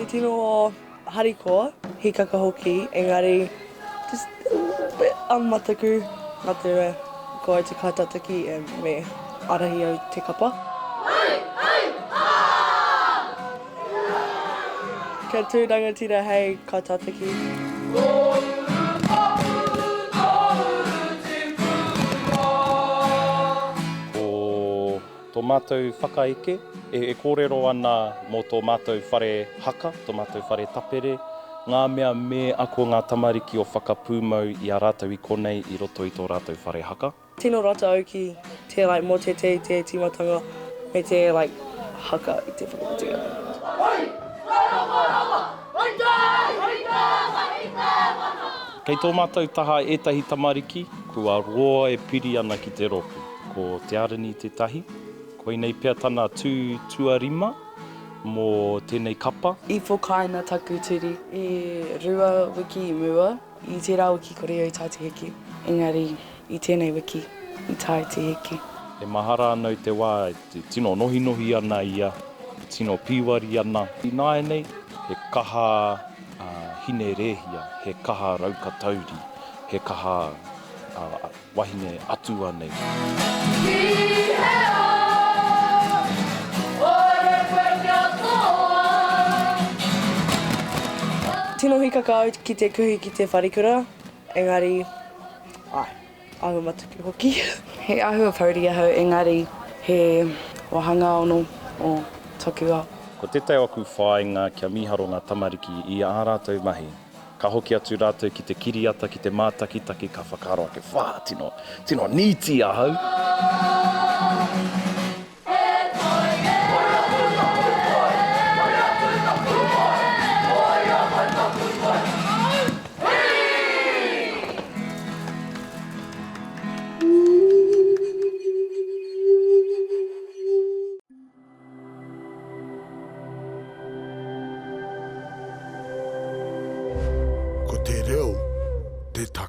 tino o harikoa, he kaka hoki, engari, just a little bit mataku, nā te rea, ko ai te kaitātaki e me arahi au te kapa. Kia tūranga tira hei kaitātaki. Tō mātou whakaeke, e kōrero ana mō tō mātou whare haka, tō mātou whare tapere, ngā mea me ako ngā tamariki o whakapūmau i a rātou i Koinei i roto i tō rātou whare haka. Tino rātou ki te mō te timatanga, me te haka i te whakamutunga. Kei tō mātou taha ētahi tamariki, kua roa e piri ana ki te roku. Ko Te Arani Tahi, Koinei pia tana tuarima mō tēnei kapa. I whakaina taku turi, e rua wiki i mua, i te rā wiki kore i tai te heki. Engari, i tēnei wiki, i tai te heki. E mahara anau te wā, te tino nohi ana ia, tino piwari ana. I nāenei, he kaha hine rehia, he kaha raukatauri, he kaha wāhine atua nei. Tino hi kakao ki te kuhi ki te wharekura, engari, ahua matuku hoki. He ahua pauria hau, engari, he wahanga ono o tokua. Ko tētai aku whāinga kia miharo ngā tamariki i ā rātou mahi. Ka hoki atu rātou ki te kiriata, ki te mātakitaki, ka whakaro ake whā, tino nīti ahau. Ko te reo, te taka.